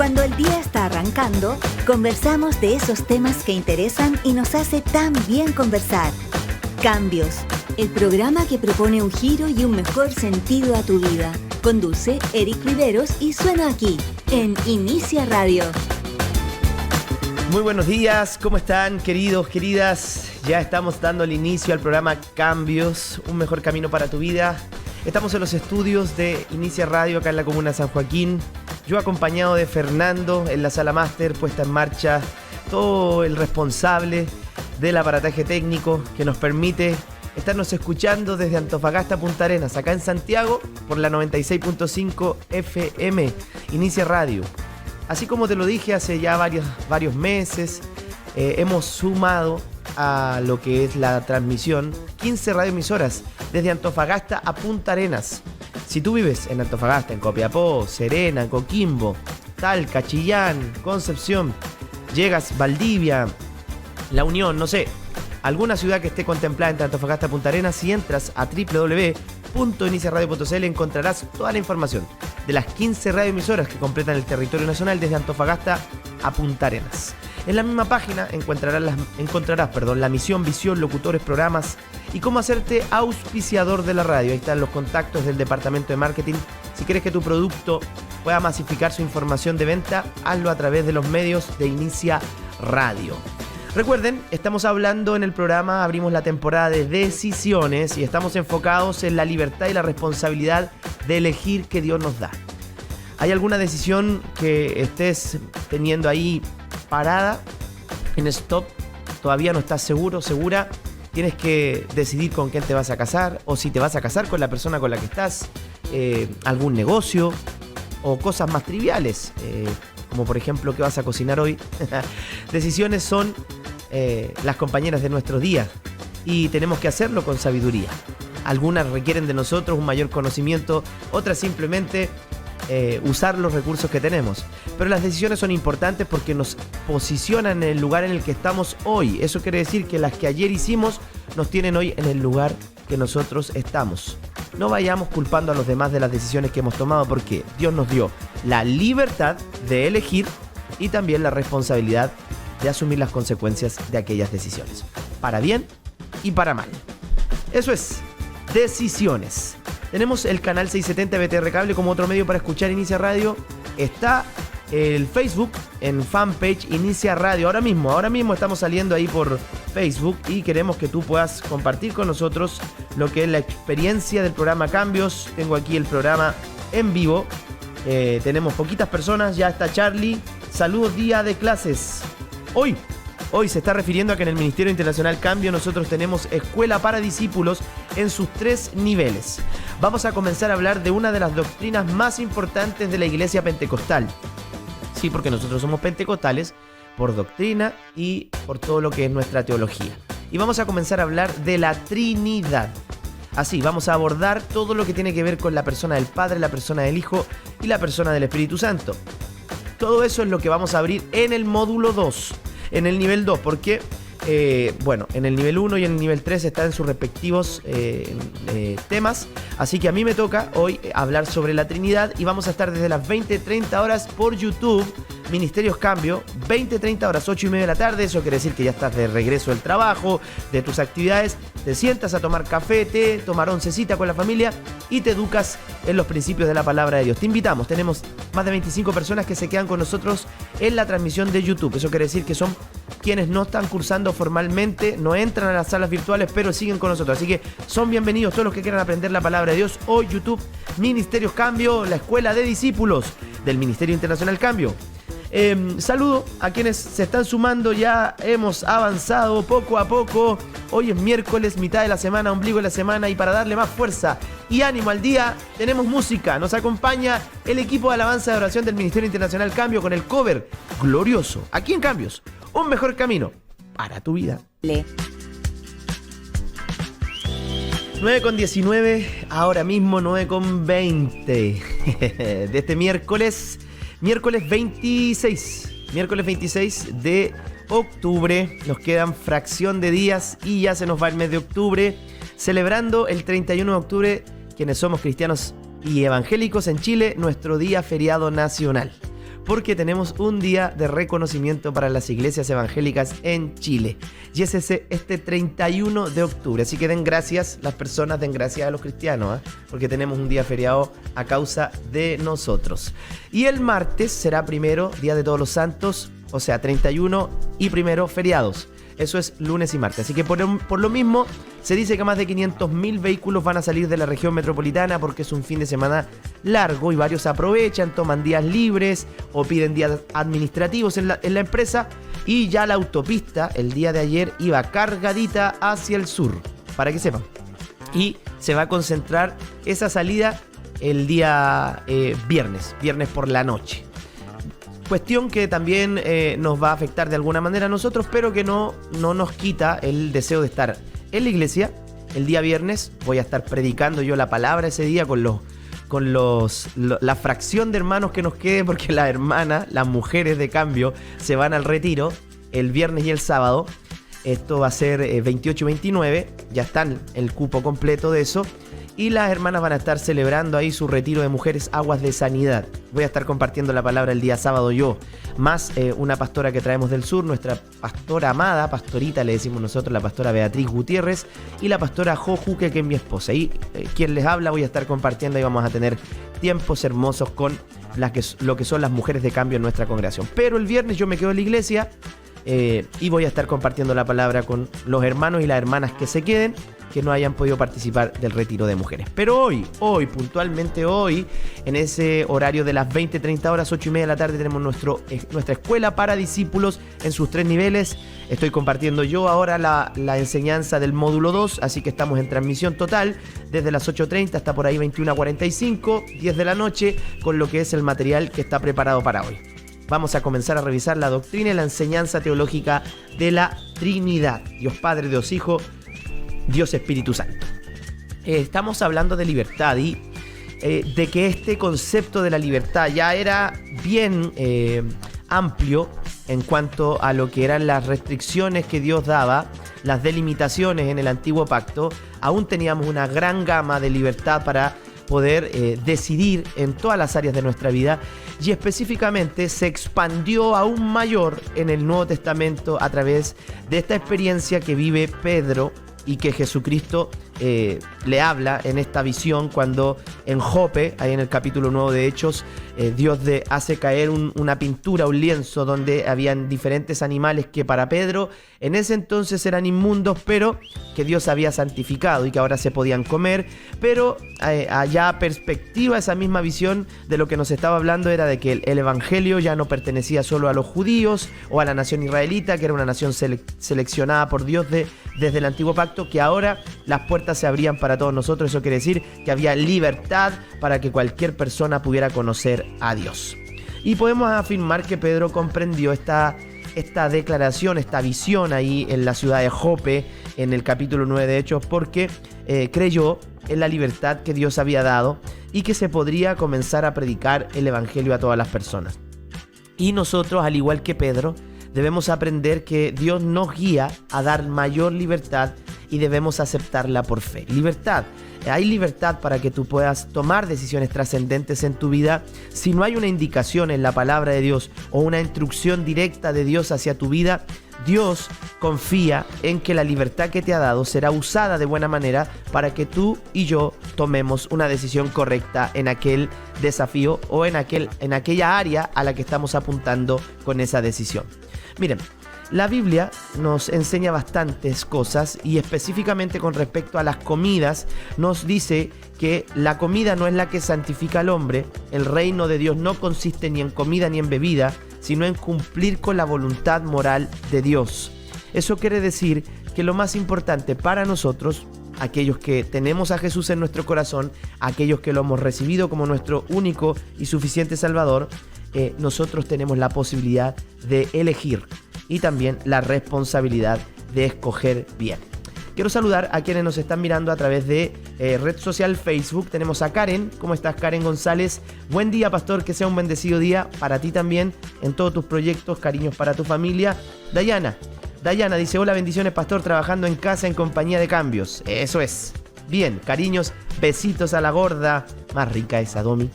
Cuando el día está arrancando, conversamos de esos temas que interesan y nos hace tan bien conversar. Cambios, el programa que propone un giro y un mejor sentido a tu vida. Conduce Eric Riveros y suena aquí, en Inicia Radio. Muy buenos días, ¿cómo están, queridos, queridas? Ya estamos dando el inicio al programa Cambios, un mejor camino para tu vida. Estamos en los estudios de Inicia Radio, acá en la comuna de San Joaquín. Yo acompañado de Fernando en la sala máster, puesta en marcha, todo el responsable del aparataje técnico que nos permite estarnos escuchando desde Antofagasta a Punta Arenas, acá en Santiago, por la 96.5 FM, Inicia Radio. Así como te lo dije hace ya varios meses, hemos sumado a lo que es la transmisión 15 radioemisoras desde Antofagasta a Punta Arenas. Si tú vives en Antofagasta, en Copiapó, Serena, Coquimbo, Talca, Chillán, Concepción, llegas Valdivia, La Unión, no sé, alguna ciudad que esté contemplada entre Antofagasta y Punta Arenas, si entras a www.iniciaradio.cl encontrarás toda la información de las 15 radioemisoras que completan el territorio nacional desde Antofagasta a Punta Arenas. En la misma página encontrarás la misión, visión, locutores, programas y cómo hacerte auspiciador de la radio. Ahí están los contactos del departamento de marketing. Si quieres que tu producto pueda masificar su información de venta, hazlo a través de los medios de Inicia Radio. Recuerden, estamos hablando en el programa, abrimos la temporada de decisiones y estamos enfocados en la libertad y la responsabilidad de elegir que Dios nos da. ¿Hay alguna decisión que estés teniendo ahí parada, en stop? ¿Todavía no estás seguro, segura? Tienes que decidir con quién te vas a casar, o si te vas a casar con la persona con la que estás, algún negocio o cosas más triviales, como por ejemplo qué vas a cocinar hoy. Decisiones son las compañeras de nuestro día y tenemos que hacerlo con sabiduría. Algunas requieren de nosotros un mayor conocimiento, otras simplemente usar los recursos que tenemos. Pero las decisiones son importantes porque nos posicionan en el lugar en el que estamos hoy. Eso quiere decir que las que ayer hicimos nos tienen hoy en el lugar que nosotros estamos. No vayamos culpando a los demás de las decisiones que hemos tomado, porque Dios nos dio la libertad de elegir y también la responsabilidad de asumir las consecuencias de aquellas decisiones, para bien y para mal. Eso es, decisiones. Tenemos el canal 670 BTR Cable como otro medio para escuchar Inicia Radio. Está el Facebook en fanpage Inicia Radio. Ahora mismo estamos saliendo ahí por Facebook y queremos que tú puedas compartir con nosotros lo que es la experiencia del programa Cambios. Tengo aquí el programa en vivo. Tenemos poquitas personas, ya está Charlie. Saludos, día de clases. Hoy se está refiriendo a que en el Ministerio Internacional Cambio nosotros tenemos escuela para discípulos en sus 3 niveles. Vamos a comenzar a hablar de una de las doctrinas más importantes de la Iglesia Pentecostal. Sí, porque nosotros somos pentecostales por doctrina y por todo lo que es nuestra teología. Y vamos a comenzar a hablar de la Trinidad. Así, vamos a abordar todo lo que tiene que ver con la persona del Padre, la persona del Hijo y la persona del Espíritu Santo. Todo eso es lo que vamos a abrir en el módulo 2, en el nivel 2, porque, en el nivel 1 y en el nivel 3 están en sus respectivos temas. Así que a mí me toca hoy hablar sobre la Trinidad y vamos a estar desde las 20:30 horas por YouTube, Ministerios Cambio, 20:30 horas, 8:30 de la tarde. Eso quiere decir que ya estás de regreso del trabajo, de tus actividades, te sientas a tomar café, té, tomar oncecita con la familia y te educas en los principios de la palabra de Dios. Te invitamos, tenemos más de 25 personas que se quedan con nosotros en la transmisión de YouTube. Eso quiere decir que son quienes no están cursando formalmente, no entran a las salas virtuales, pero siguen con nosotros. Así que son bienvenidos todos los que quieran aprender la palabra de Dios. Hoy YouTube, Ministerios Cambio, la escuela de discípulos del Ministerio Internacional Cambio. Saludo a quienes se están sumando, ya hemos avanzado poco a poco. Hoy es miércoles, mitad de la semana, ombligo de la semana, y para darle más fuerza y ánimo al día tenemos música. Nos acompaña el equipo de alabanza de oración del Ministerio Internacional Cambio con el cover glorioso, aquí en Cambios, un mejor camino para tu vida. 9:19, ahora mismo 9:20 de este miércoles 26 de octubre. Nos quedan fracción de días y ya se nos va el mes de octubre, celebrando el 31 de octubre, quienes somos cristianos y evangélicos en Chile, nuestro día feriado nacional. porque tenemos un día de reconocimiento para las iglesias evangélicas en Chile. Y es este 31 de octubre. Así que den gracias las personas, den gracias a los cristianos, porque tenemos un día feriado a causa de nosotros. Y el martes será primero, Día de Todos los Santos, o sea, 31 y primero feriados. Eso es lunes y martes. Así que por lo mismo se dice que más de 500.000 vehículos van a salir de la región metropolitana porque es un fin de semana largo y varios aprovechan, toman días libres o piden días administrativos en la empresa. Y ya la autopista el día de ayer iba cargadita hacia el sur, para que sepan. Y se va a concentrar esa salida el día viernes por la noche. Cuestión que también nos va a afectar de alguna manera a nosotros, pero que no nos quita el deseo de estar en la iglesia. El día viernes voy a estar predicando yo la palabra ese día con la fracción de hermanos que nos quede, porque las mujeres de cambio se van al retiro el viernes y el sábado. Esto va a ser 28 y 29, ya están el cupo completo de eso. Y las hermanas van a estar celebrando ahí su retiro de mujeres Aguas de Sanidad. Voy a estar compartiendo la palabra el día sábado yo, más una pastora que traemos del sur, nuestra pastora amada, pastorita le decimos nosotros, la pastora Beatriz Gutiérrez, y la pastora Jo Juque, que es mi esposa. Y quien les habla, voy a estar compartiendo y vamos a tener tiempos hermosos con lo que son las mujeres de cambio en nuestra congregación. Pero el viernes yo me quedo en la iglesia y voy a estar compartiendo la palabra con los hermanos y las hermanas que se queden, que no hayan podido participar del retiro de mujeres. Pero hoy, puntualmente hoy, en ese horario de las 20-30 horas, 8:30 de la tarde, tenemos nuestra escuela para discípulos en sus 3 niveles. Estoy compartiendo yo ahora la enseñanza del módulo 2, así que estamos en transmisión total desde las 8:30 hasta por ahí 21:45, 10 de la noche, con lo que es el material que está preparado para hoy. Vamos a comenzar a revisar la doctrina y la enseñanza teológica de la Trinidad. Dios Padre, Dios Hijo, Dios Espíritu Santo. Estamos hablando de libertad y de que este concepto de la libertad ya era bien amplio en cuanto a lo que eran las restricciones que Dios daba, las delimitaciones en el antiguo pacto. Aún teníamos una gran gama de libertad para poder decidir en todas las áreas de nuestra vida, y específicamente se expandió aún mayor en el Nuevo Testamento a través de esta experiencia que vive Pedro y que Jesucristo le habla en esta visión cuando en Jope, ahí en el capítulo 9 de Hechos, Dios hace caer una pintura, un lienzo donde habían diferentes animales que para Pedro en ese entonces eran inmundos, pero que Dios había santificado y que ahora se podían comer. Pero allá perspectiva, esa misma visión de lo que nos estaba hablando era de que el evangelio ya no pertenecía solo a los judíos o a la nación israelita, que era una nación seleccionada por Dios desde el antiguo pacto, que ahora las puertas se abrían para todos nosotros. Eso quiere decir que había libertad para que cualquier persona pudiera conocer a Dios. Y podemos afirmar que Pedro comprendió esta declaración, esta visión ahí en la ciudad de Jope, en el capítulo 9 de Hechos, porque creyó en la libertad que Dios había dado y que se podría comenzar a predicar el evangelio a todas las personas. Y nosotros, al igual que Pedro, debemos aprender que Dios nos guía a dar mayor libertad y debemos aceptarla por fe. Libertad. Hay libertad para que tú puedas tomar decisiones trascendentes en tu vida. Si no hay una indicación en la palabra de Dios o una instrucción directa de Dios hacia tu vida, Dios confía en que la libertad que te ha dado será usada de buena manera para que tú y yo tomemos una decisión correcta en aquel desafío o en aquella área a la que estamos apuntando con esa decisión. Miren, la Biblia nos enseña bastantes cosas y específicamente con respecto a las comidas nos dice que la comida no es la que santifica al hombre. El reino de Dios no consiste ni en comida ni en bebida, sino en cumplir con la voluntad moral de Dios. Eso quiere decir que lo más importante para nosotros, aquellos que tenemos a Jesús en nuestro corazón, aquellos que lo hemos recibido como nuestro único y suficiente Salvador, nosotros tenemos la posibilidad de elegir y también la responsabilidad de escoger bien. Quiero saludar a quienes nos están mirando a través de red social Facebook. Tenemos a Karen. ¿Cómo estás, Karen González? Buen día, pastor, que sea un bendecido día para ti también en todos tus proyectos. Cariños para tu familia. Dayana dice: hola, bendiciones, pastor, trabajando en casa en compañía de cambios. Eso es. Bien, cariños, besitos a la gorda. Más rica esa, Domi.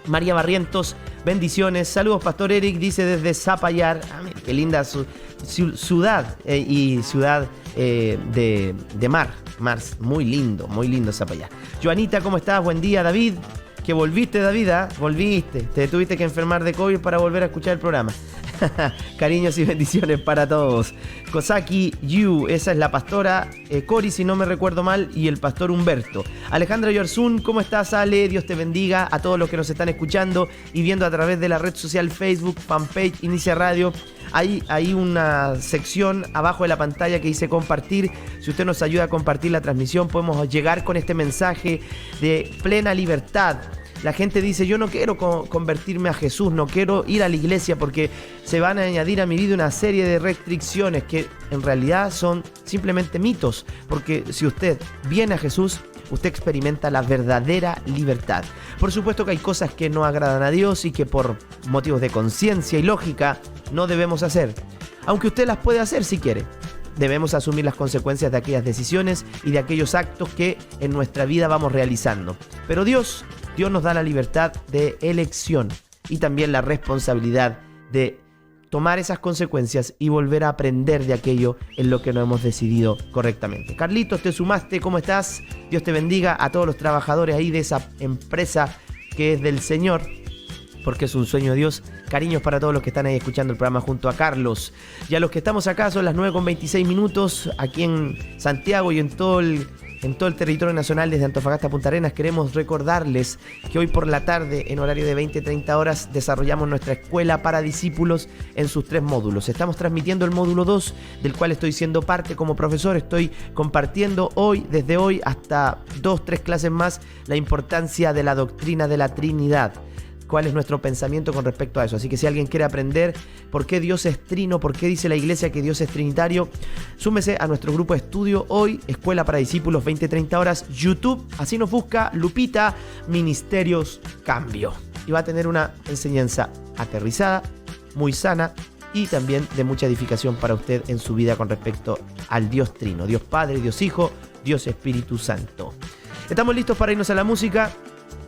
María Barrientos, bendiciones. Saludos, Pastor Eric, dice desde Zapallar. Qué linda ciudad y ciudad de mar. Muy lindo Zapallar. Joanita, ¿cómo estás? Buen día, David. Que volviste, David, ¿eh? Volviste. Te tuviste que enfermar de COVID para volver a escuchar el programa. Cariños y bendiciones para todos. Kosaki Yu, esa es la pastora Cori, si no me recuerdo mal, y el pastor Humberto. Alejandra Yorzún, ¿cómo estás, Ale? Dios te bendiga. A todos los que nos están escuchando y viendo a través de la red social Facebook, fanpage Inicia Radio. Hay una sección abajo de la pantalla que dice compartir. Si usted nos ayuda a compartir la transmisión, podemos llegar con este mensaje de plena libertad. La gente dice, yo no quiero convertirme a Jesús, no quiero ir a la iglesia porque se van a añadir a mi vida una serie de restricciones que en realidad son simplemente mitos. Porque si usted viene a Jesús, usted experimenta la verdadera libertad. Por supuesto que hay cosas que no agradan a Dios y que por motivos de conciencia y lógica no debemos hacer. Aunque usted las puede hacer si quiere. Debemos asumir las consecuencias de aquellas decisiones y de aquellos actos que en nuestra vida vamos realizando. Pero Dios nos da la libertad de elección y también la responsabilidad de tomar esas consecuencias y volver a aprender de aquello en lo que no hemos decidido correctamente. Carlitos, te sumaste, ¿cómo estás? Dios te bendiga a todos los trabajadores ahí de esa empresa que es del Señor, porque es un sueño de Dios. Cariños para todos los que están ahí escuchando el programa junto a Carlos. Y a los que estamos acá son las 9:26 aquí en Santiago y en todo el territorio nacional desde Antofagasta a Punta Arenas. Queremos recordarles que hoy por la tarde, en horario de 20-30 horas, desarrollamos nuestra escuela para discípulos en sus 3 módulos. Estamos transmitiendo el módulo 2, del cual estoy siendo parte como profesor. Estoy compartiendo desde hoy hasta 2-3 clases más, la importancia de la doctrina de la Trinidad. ¿Cuál es nuestro pensamiento con respecto a eso? Así que si alguien quiere aprender por qué Dios es trino, por qué dice la iglesia que Dios es trinitario, súmese a nuestro grupo de estudio hoy, Escuela para Discípulos, 20-30 horas, YouTube. Así nos busca Lupita Ministerios Cambio. Y va a tener una enseñanza aterrizada, muy sana y también de mucha edificación para usted en su vida con respecto al Dios trino. Dios Padre, Dios Hijo, Dios Espíritu Santo. Estamos listos para irnos a la música.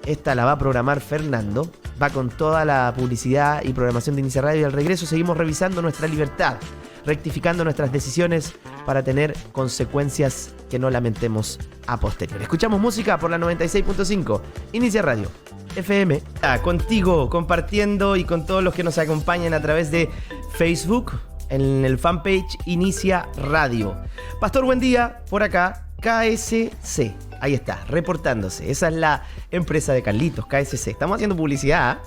Esta la va a programar Fernando. Va con toda la publicidad y programación de Inicia Radio y al regreso seguimos revisando nuestra libertad, rectificando nuestras decisiones para tener consecuencias que no lamentemos a posteriori. Escuchamos música por la 96.5 Inicia Radio FM. Contigo, compartiendo y con todos los que nos acompañan a través de Facebook, en el fanpage Inicia Radio. Pastor, buen día, por acá, KSC. Ahí está, reportándose. Esa es la empresa de Carlitos, KSC. Estamos haciendo publicidad.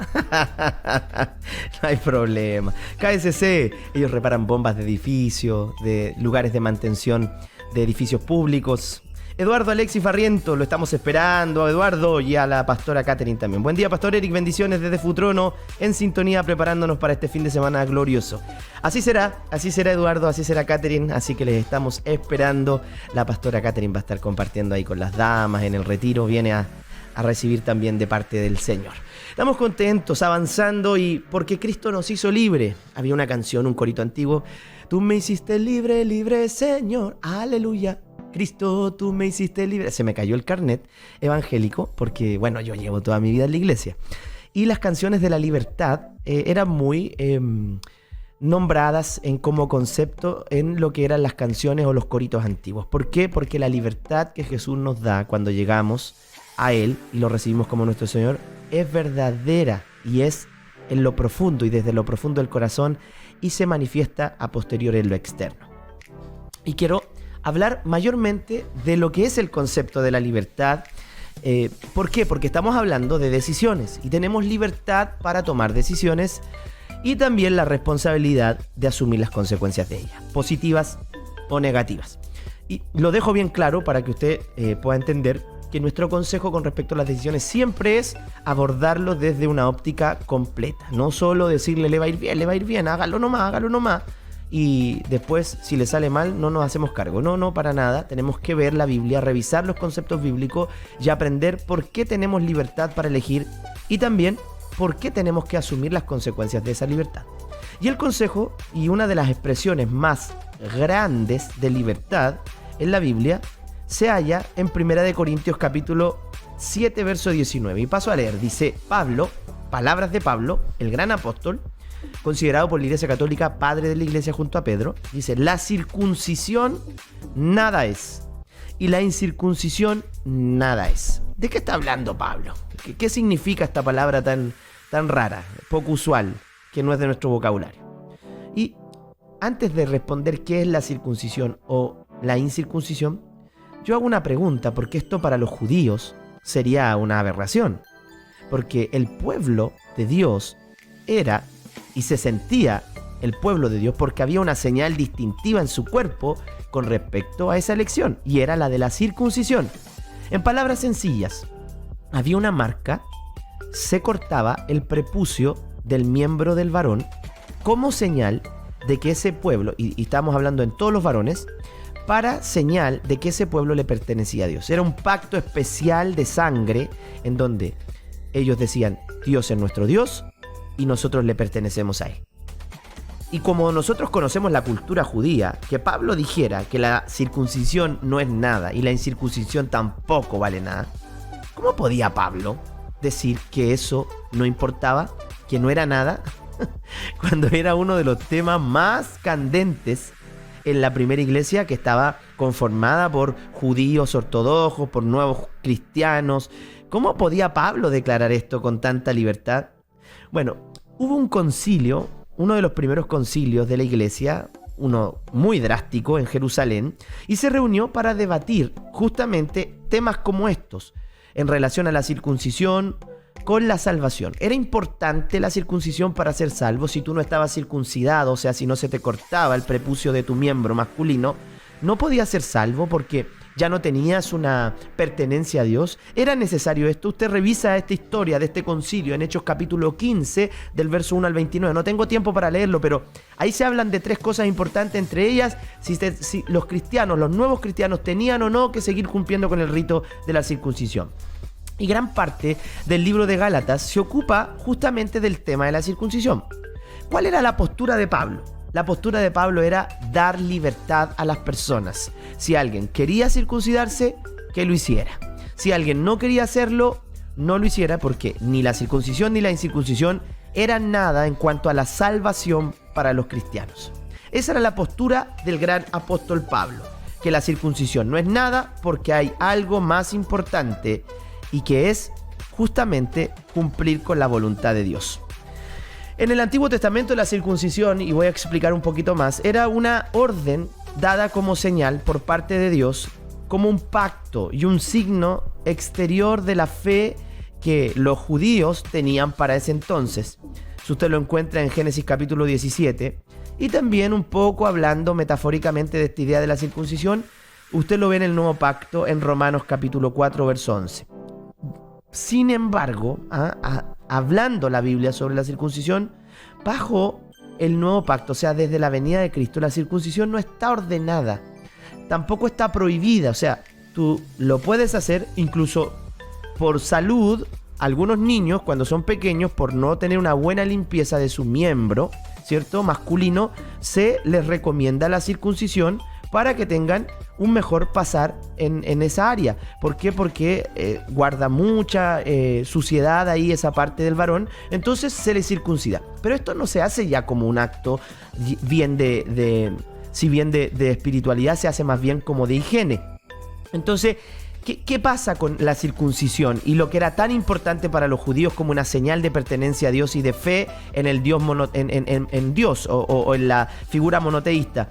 No hay problema. KSC, ellos reparan bombas de edificios, de lugares de mantención de edificios públicos. Eduardo Alexis Farriento, lo estamos esperando a Eduardo y a la pastora Catherine también. Buen día, Pastor Eric, bendiciones desde Futrono, en sintonía, preparándonos para este fin de semana glorioso. Así será Eduardo, así será Catherine, así que les estamos esperando. La pastora Catherine va a estar compartiendo ahí con las damas en el retiro, viene a recibir también de parte del Señor. Estamos contentos, avanzando y porque Cristo nos hizo libre. Había una canción, un corito antiguo. Tú me hiciste libre, libre Señor, aleluya. Cristo, tú me hiciste libre. Se me cayó el carnet evangélico porque, bueno, yo llevo toda mi vida en la iglesia. Y las canciones de la libertad eran muy nombradas como concepto en lo que eran las canciones o los coritos antiguos. ¿Por qué? Porque la libertad que Jesús nos da cuando llegamos a Él y lo recibimos como nuestro Señor es verdadera y es en lo profundo y desde lo profundo del corazón y se manifiesta a posteriori en lo externo. Y quiero hablar mayormente de lo que es el concepto de la libertad. ¿Por qué? Porque estamos hablando de decisiones y tenemos libertad para tomar decisiones y también la responsabilidad de asumir las consecuencias de ellas, positivas o negativas. Y lo dejo bien claro para que usted pueda entender que nuestro consejo con respecto a las decisiones siempre es abordarlo desde una óptica completa, no solo decirle le va a ir bien, hágalo nomás. Y después, si le sale mal, no nos hacemos cargo. No, para nada. Tenemos que ver la Biblia, revisar los conceptos bíblicos y aprender por qué tenemos libertad para elegir y también por qué tenemos que asumir las consecuencias de esa libertad. Y el consejo y una de las expresiones más grandes de libertad en la Biblia se halla en 1 Corintios capítulo 7, verso 19. Y paso a leer. Dice Pablo, palabras de Pablo, el gran apóstol, considerado por la Iglesia Católica padre de la Iglesia junto a Pedro, dice: la circuncisión nada es, y la incircuncisión nada es. ¿De qué está hablando Pablo? ¿Qué significa esta palabra tan rara, poco usual, que no es de nuestro vocabulario? Y antes de responder qué es la circuncisión o la incircuncisión, yo hago una pregunta, porque esto para los judíos sería una aberración, porque el pueblo de Dios era y se sentía el pueblo de Dios porque había una señal distintiva en su cuerpo con respecto a esa elección, y era la de la circuncisión. En palabras sencillas, había una marca, se cortaba el prepucio del miembro del varón como señal de que ese pueblo, y estamos hablando en todos los varones, para señal de que ese pueblo le pertenecía a Dios. Era un pacto especial de sangre en donde ellos decían: Dios es nuestro Dios y nosotros le pertenecemos a Él. Y como nosotros conocemos la cultura judía, que Pablo dijera que la circuncisión no es nada y la incircuncisión tampoco vale nada, ¿cómo podía Pablo decir que eso no importaba, que no era nada, cuando era uno de los temas más candentes en la primera iglesia, que estaba conformada por judíos ortodoxos, por nuevos cristianos? ¿Cómo podía Pablo declarar esto con tanta libertad? Bueno, hubo un concilio, uno de los primeros concilios de la iglesia, uno muy drástico en Jerusalén, y se reunió para debatir justamente temas como estos, en relación a la circuncisión con la salvación. ¿Era importante la circuncisión para ser salvo? Si tú no estabas circuncidado, o sea, si no se te cortaba el prepucio de tu miembro masculino, no podías ser salvo porque ya no tenías una pertenencia a Dios. ¿Era necesario esto? Usted revisa esta historia de este concilio en Hechos capítulo 15, del verso 1 al 29. No tengo tiempo para leerlo, pero ahí se hablan de tres cosas importantes, entre ellas si los cristianos, los nuevos cristianos, tenían o no que seguir cumpliendo con el rito de la circuncisión. Y gran parte del libro de Gálatas se ocupa justamente del tema de la circuncisión. ¿Cuál era la postura de Pablo? La postura de Pablo era dar libertad a las personas. Si alguien quería circuncidarse, que lo hiciera. Si alguien no quería hacerlo, no lo hiciera, porque ni la circuncisión ni la incircuncisión eran nada en cuanto a la salvación para los cristianos. Esa era la postura del gran apóstol Pablo, que la circuncisión no es nada porque hay algo más importante, y que es justamente cumplir con la voluntad de Dios. En el Antiguo Testamento, la circuncisión, y voy a explicar un poquito más, era una orden dada como señal por parte de Dios, como un pacto y un signo exterior de la fe que los judíos tenían para ese entonces. Si usted lo encuentra en Génesis capítulo 17, y también un poco hablando metafóricamente de esta idea de la circuncisión, usted lo ve en el Nuevo Pacto en Romanos capítulo 4, verso 11. Sin embargo, hablando la Biblia sobre la circuncisión, bajo el Nuevo Pacto, o sea, desde la venida de Cristo, la circuncisión no está ordenada, tampoco está prohibida. O sea, tú lo puedes hacer incluso por salud. Algunos niños, cuando son pequeños, por no tener una buena limpieza de su miembro, ¿cierto?, masculino, se les recomienda la circuncisión para que tengan un mejor pasar en esa área. ¿Por qué? Porque guarda mucha suciedad ahí esa parte del varón, entonces se le circuncida. Pero esto no se hace ya como un acto bien de espiritualidad, se hace más bien como de higiene. Entonces, ¿qué pasa con la circuncisión y lo que era tan importante para los judíos como una señal de pertenencia a Dios y de fe en el Dios en Dios o en la figura monoteísta?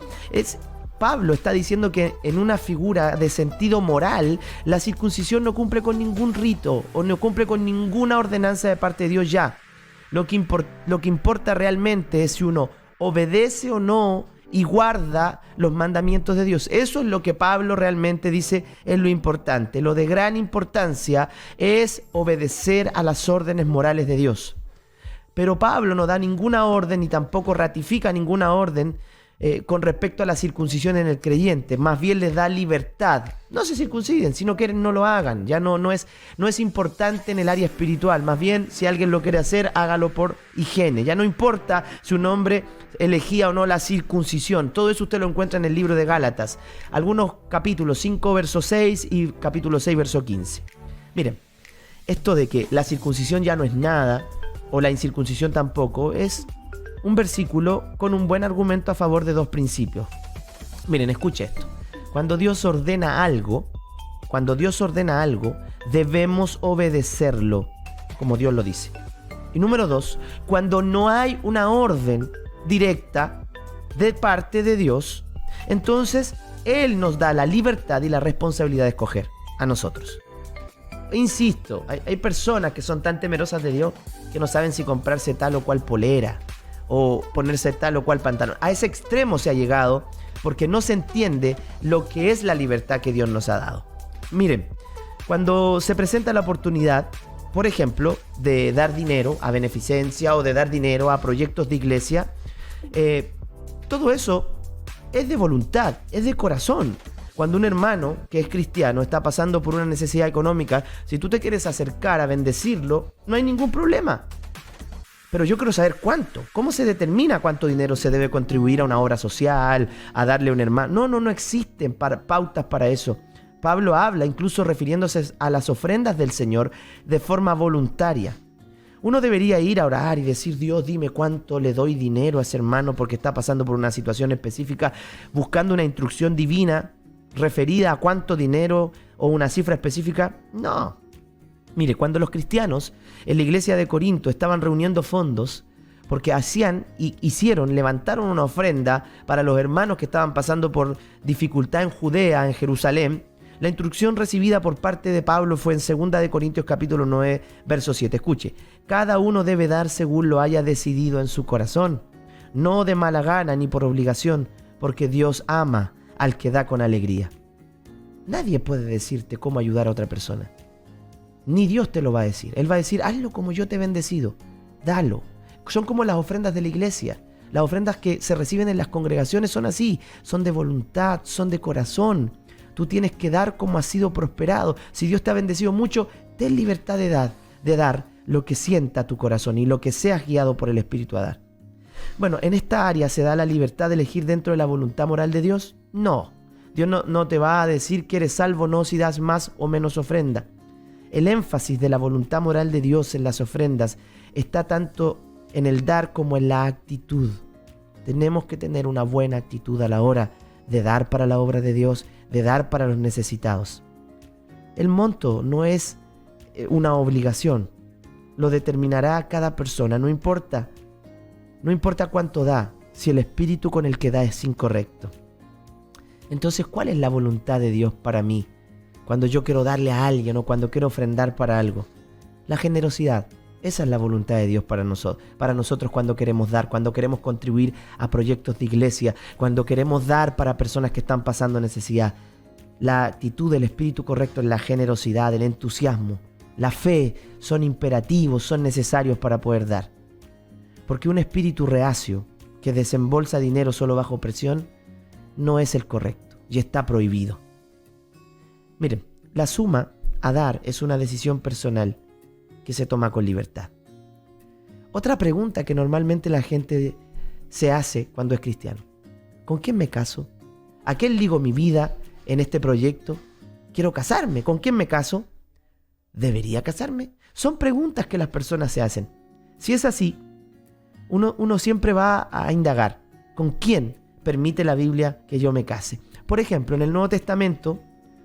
Pablo está diciendo que en una figura de sentido moral, la circuncisión no cumple con ningún rito o no cumple con ninguna ordenanza de parte de Dios ya. Lo que importa realmente es si uno obedece o no y guarda los mandamientos de Dios. Eso es lo que Pablo realmente dice es lo importante. Lo de gran importancia es obedecer a las órdenes morales de Dios. Pero Pablo no da ninguna orden ni tampoco ratifica ninguna orden con respecto a la circuncisión en el creyente. Más bien les da libertad. No se circunciden, si no quieren no lo hagan. Ya no es importante en el área espiritual. Más bien, si alguien lo quiere hacer, hágalo por higiene. Ya no importa si un hombre elegía o no la circuncisión. Todo eso usted lo encuentra en el libro de Gálatas. Algunos capítulos, 5 verso 6 y capítulo 6 verso 15. Miren, esto de que la circuncisión ya no es nada o la incircuncisión tampoco, es un versículo con un buen argumento a favor de dos principios. Miren, escuche esto. Cuando Dios ordena algo, debemos obedecerlo, como Dios lo dice. Y número 2, cuando no hay una orden directa de parte de Dios, entonces Él nos da la libertad y la responsabilidad de escoger a nosotros. Insisto, hay personas que son tan temerosas de Dios que no saben si comprarse tal o cual polera o ponerse tal o cual pantalón. A ese extremo se ha llegado porque no se entiende lo que es la libertad que Dios nos ha dado. Miren, cuando se presenta la oportunidad, por ejemplo, de dar dinero a beneficencia o de dar dinero a proyectos de iglesia, todo eso es de voluntad, es de corazón. Cuando un hermano que es cristiano está pasando por una necesidad económica, si tú te quieres acercar a bendecirlo, no hay ningún problema. Pero yo quiero saber cuánto. ¿Cómo se determina cuánto dinero se debe contribuir a una obra social, a darle a un hermano? No existen pautas para eso. Pablo habla incluso refiriéndose a las ofrendas del Señor de forma voluntaria. Uno debería ir a orar y decir: Dios, dime cuánto le doy dinero a ese hermano porque está pasando por una situación específica, buscando una instrucción divina referida a cuánto dinero o una cifra específica. No. Mire, cuando los cristianos en la iglesia de Corinto estaban reuniendo fondos porque levantaron una ofrenda para los hermanos que estaban pasando por dificultad en Judea, en Jerusalén, la instrucción recibida por parte de Pablo fue en 2 de Corintios capítulo 9, verso 7. Escuche: cada uno debe dar según lo haya decidido en su corazón, no de mala gana ni por obligación, porque Dios ama al que da con alegría. Nadie puede decirte cómo ayudar a otra persona. Ni Dios te lo va a decir. Él va a decir: hazlo como yo te he bendecido. Dalo. Son como las ofrendas de la iglesia. Las ofrendas que se reciben en las congregaciones son así. Son de voluntad, son de corazón. Tú tienes que dar como has sido prosperado. Si Dios te ha bendecido mucho, ten libertad de dar lo que sienta tu corazón y lo que seas guiado por el Espíritu a dar. Bueno, ¿en esta área se da la libertad de elegir dentro de la voluntad moral de Dios? No. Dios no te va a decir que eres salvo o no si das más o menos ofrenda. El énfasis de la voluntad moral de Dios en las ofrendas está tanto en el dar como en la actitud. Tenemos que tener una buena actitud a la hora de dar para la obra de Dios, de dar para los necesitados. El monto no es una obligación, lo determinará cada persona, no importa cuánto da, si el espíritu con el que da es incorrecto. Entonces, ¿cuál es la voluntad de Dios para mí cuando yo quiero darle a alguien o cuando quiero ofrendar para algo? La generosidad. Esa es la voluntad de Dios para nosotros cuando queremos dar, cuando queremos contribuir a proyectos de iglesia, cuando queremos dar para personas que están pasando necesidad. La actitud del espíritu correcto es la generosidad, el entusiasmo. La fe son imperativos, son necesarios para poder dar. Porque un espíritu reacio que desembolsa dinero solo bajo presión no es el correcto y está prohibido. Miren, la suma a dar es una decisión personal que se toma con libertad. Otra pregunta que normalmente la gente se hace cuando es cristiano: ¿con quién me caso? ¿A quién ligo mi vida en este proyecto? Quiero casarme. ¿Con quién me caso? ¿Debería casarme? Son preguntas que las personas se hacen. Si es así, uno siempre va a indagar: ¿con quién permite la Biblia que yo me case? Por ejemplo, en el Nuevo Testamento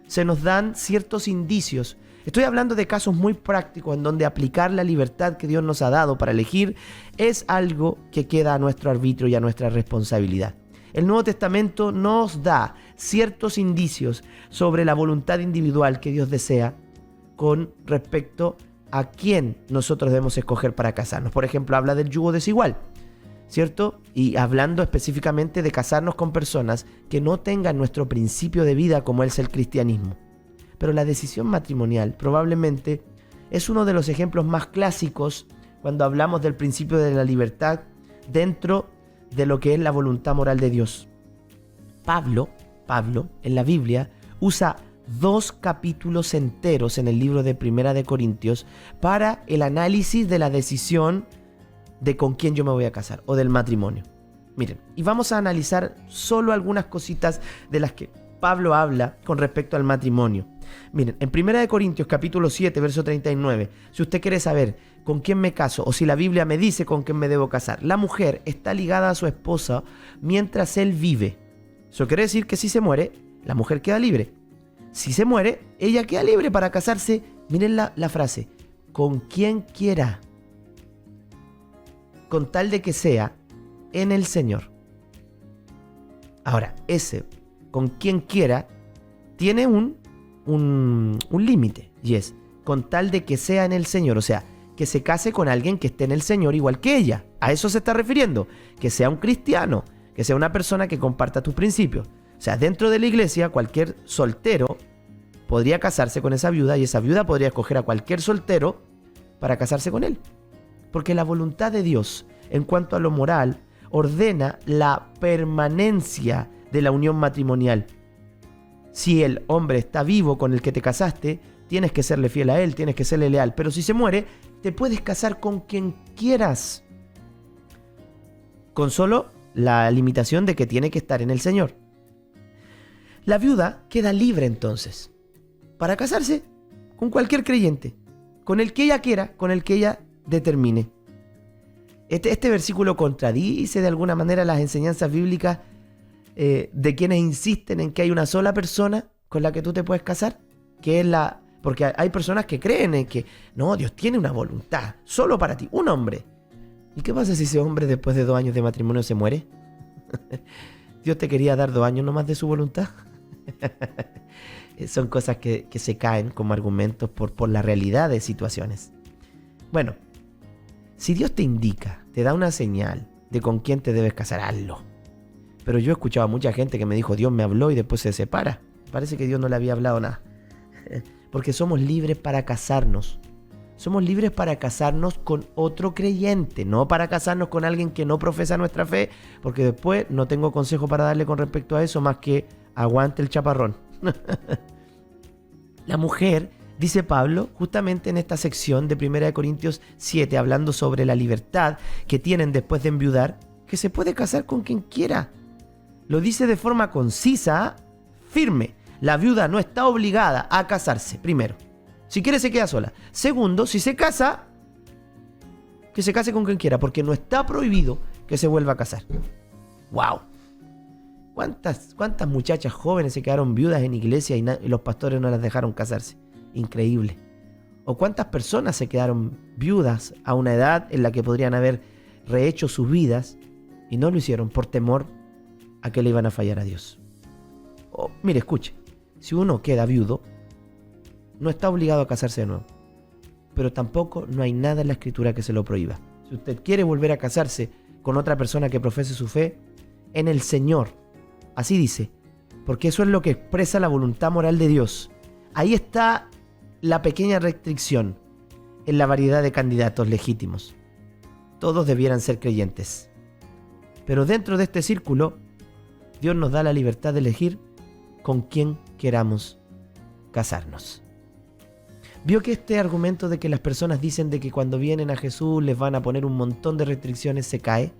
se nos dan ciertos indicios. Estoy hablando de casos muy prácticos en donde aplicar la libertad que Dios nos ha dado para elegir es algo que queda a nuestro arbitrio y a nuestra responsabilidad. El Nuevo Testamento nos da ciertos indicios sobre la voluntad individual que Dios desea con respecto a quién nosotros debemos escoger para casarnos. Por ejemplo, habla del yugo desigual, ¿cierto? Y hablando específicamente de casarnos con personas que no tengan nuestro principio de vida como es el cristianismo. Pero la decisión matrimonial probablemente es uno de los ejemplos más clásicos cuando hablamos del principio de la libertad dentro de lo que es la voluntad moral de Dios. Pablo, en la Biblia, usa 2 capítulos enteros en el libro de 1 de Corintios para el análisis de la decisión de con quién yo me voy a casar o del matrimonio. Miren, y vamos a analizar solo algunas cositas de las que Pablo habla con respecto al matrimonio. Miren, en 1 Corintios capítulo 7, verso 39, si usted quiere saber con quién me caso o si la Biblia me dice con quién me debo casar, la mujer está ligada a su esposa mientras él vive. Eso quiere decir que si se muere, la mujer queda libre. Si se muere, ella queda libre para casarse, miren la frase, con quien quiera, con tal de que sea en el Señor. Ahora, ese con quien quiera tiene un límite, y es con tal de que sea en el Señor, o sea, que se case con alguien que esté en el Señor igual que ella. A eso se está refiriendo, que sea un cristiano, que sea una persona que comparta tus principios. O sea, dentro de la iglesia, cualquier soltero podría casarse con esa viuda y esa viuda podría escoger a cualquier soltero para casarse con él. Porque la voluntad de Dios, en cuanto a lo moral, ordena la permanencia de la unión matrimonial. Si el hombre está vivo con el que te casaste, tienes que serle fiel a él, tienes que serle leal. Pero si se muere, te puedes casar con quien quieras, con solo la limitación de que tiene que estar en el Señor. La viuda queda libre entonces para casarse con cualquier creyente, con el que ella quiera, con el que ella determine. Este versículo contradice de alguna manera las enseñanzas bíblicas de quienes insisten en que hay una sola persona con la que tú te puedes casar, que es porque hay personas que creen en que no, Dios tiene una voluntad solo para ti, un hombre. ¿Y qué pasa si ese hombre después de 2 años de matrimonio se muere? ¿Dios te quería dar 2 años nomás de su voluntad? Son cosas que se caen como argumentos por la realidad de situaciones. Bueno, si Dios te indica, te da una señal de con quién te debes casar, hazlo. Pero yo he escuchado a mucha gente que me dijo, Dios me habló y después se separa. Parece que Dios no le había hablado nada. Porque somos libres para casarnos. Somos libres para casarnos con otro creyente, no para casarnos con alguien que no profesa nuestra fe, porque después no tengo consejo para darle con respecto a eso más que aguante el chaparrón. La mujer, dice Pablo, justamente en esta sección de 1 Corintios 7, hablando sobre la libertad que tienen después de enviudar, que se puede casar con quien quiera. Lo dice de forma concisa, firme. La viuda no está obligada a casarse, primero. Si quiere se queda sola. Segundo, si se casa, que se case con quien quiera, porque no está prohibido que se vuelva a casar. ¡Wow! ¿Cuántas muchachas jóvenes se quedaron viudas en iglesia y los pastores no las dejaron casarse? Increíble. ¿O cuántas personas se quedaron viudas a una edad en la que podrían haber rehecho sus vidas y no lo hicieron por temor a que le iban a fallar a Dios? Mire, escuche. Si uno queda viudo, no está obligado a casarse de nuevo. Pero tampoco no hay nada en la Escritura que se lo prohíba. Si usted quiere volver a casarse con otra persona que profese su fe, en el Señor, así dice, porque eso es lo que expresa la voluntad moral de Dios. Ahí está la pequeña restricción en la variedad de candidatos legítimos. Todos debieran ser creyentes. Pero dentro de este círculo, Dios nos da la libertad de elegir con quién queramos casarnos. ¿Vio que este argumento de que las personas dicen de que cuando vienen a Jesús les van a poner un montón de restricciones se cae?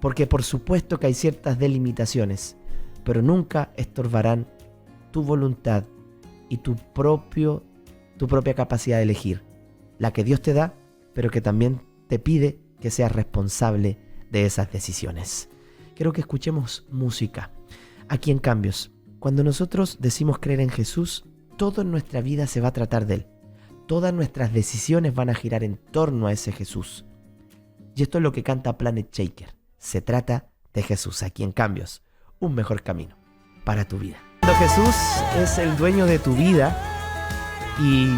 Porque por supuesto que hay ciertas delimitaciones, pero nunca estorbarán tu voluntad y tu propia capacidad de elegir. La que Dios te da, pero que también te pide que seas responsable de esas decisiones. Quiero que escuchemos música. Aquí en Cambios, cuando nosotros decimos creer en Jesús, todo en nuestra vida se va a tratar de Él. Todas nuestras decisiones van a girar en torno a ese Jesús. Y esto es lo que canta Planet Shaker. Se trata de Jesús. Aquí en Cambios, un mejor camino para tu vida. Cuando Jesús es el dueño de tu vida y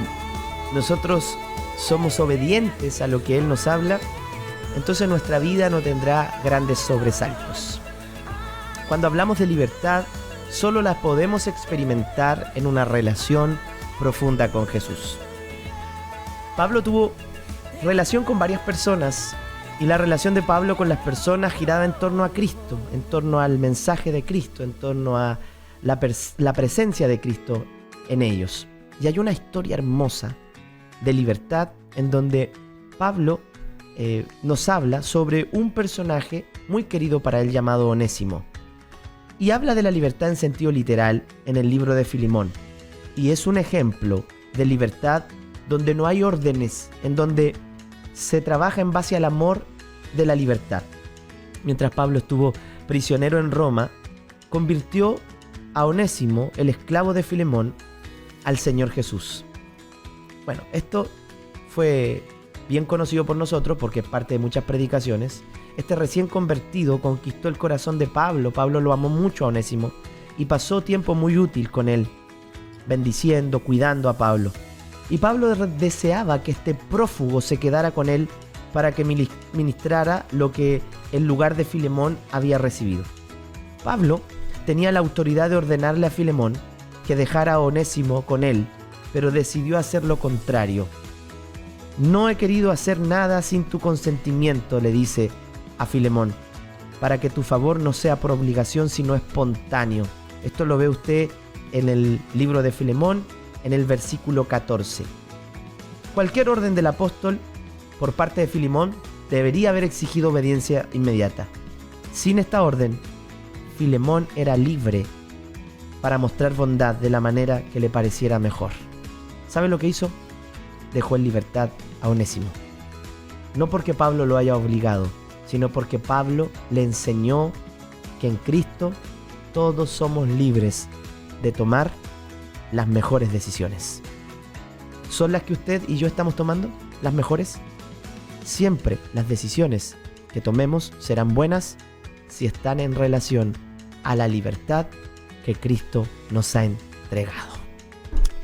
nosotros somos obedientes a lo que Él nos habla, entonces nuestra vida no tendrá grandes sobresaltos. Cuando hablamos de libertad, solo la podemos experimentar en una relación profunda con Jesús. Pablo tuvo relación con varias personas y la relación de Pablo con las personas giraba en torno a Cristo, en torno al mensaje de Cristo, en torno a la presencia de Cristo en ellos. Y hay una historia hermosa de libertad en donde Pablo nos habla sobre un personaje muy querido para él llamado Onésimo. Y habla de la libertad en sentido literal en el libro de Filemón. y es un ejemplo de libertad donde no hay órdenes, en donde se trabaja en base al amor de la libertad. Mientras Pablo estuvo prisionero en Roma, convirtió a Onésimo, el esclavo de Filemón, al Señor Jesús. Bueno, esto fue bien conocido por nosotros porque es parte de muchas predicaciones. Este recién convertido conquistó el corazón de Pablo. Pablo lo amó mucho a Onésimo y pasó tiempo muy útil con él, bendiciendo, cuidando a Pablo. Y Pablo deseaba que este prófugo se quedara con él para que ministrara lo que el lugar de Filemón había recibido. Pablo tenía la autoridad de ordenarle a Filemón que dejara a Onésimo con él, pero decidió hacer lo contrario. No he querido hacer nada sin tu consentimiento, le dice a Filemón, para que tu favor no sea por obligación, sino espontáneo. Esto lo ve usted en el libro de Filemón, en el versículo 14. Cualquier orden del apóstol por parte de Filemón debería haber exigido obediencia inmediata. Sin esta orden, Filemón era libre para mostrar bondad de la manera que le pareciera mejor. ¿Sabe lo que hizo? Dejó en libertad a Onésimo. No porque Pablo lo haya obligado, sino porque Pablo le enseñó que en Cristo todos somos libres de tomar las mejores decisiones. ¿Son las que usted y yo estamos tomando las mejores? Siempre las decisiones que tomemos serán buenas si están en relación a la libertad que Cristo nos ha entregado.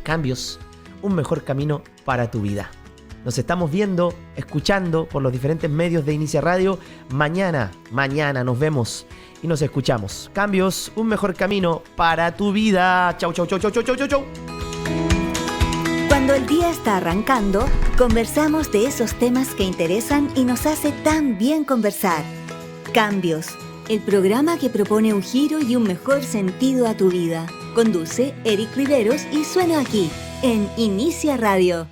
Cambios, un mejor camino para tu vida. Nos estamos viendo, escuchando por los diferentes medios de Inicia Radio. Mañana nos vemos y nos escuchamos. Cambios, un mejor camino para tu vida. Chau, chau, chau, chau, chau, chau, chau. Cuando el día está arrancando, conversamos de esos temas que interesan y nos hace tan bien conversar. Cambios, el programa que propone un giro y un mejor sentido a tu vida. Conduce Eric Riveros y suena aquí, en Inicia Radio.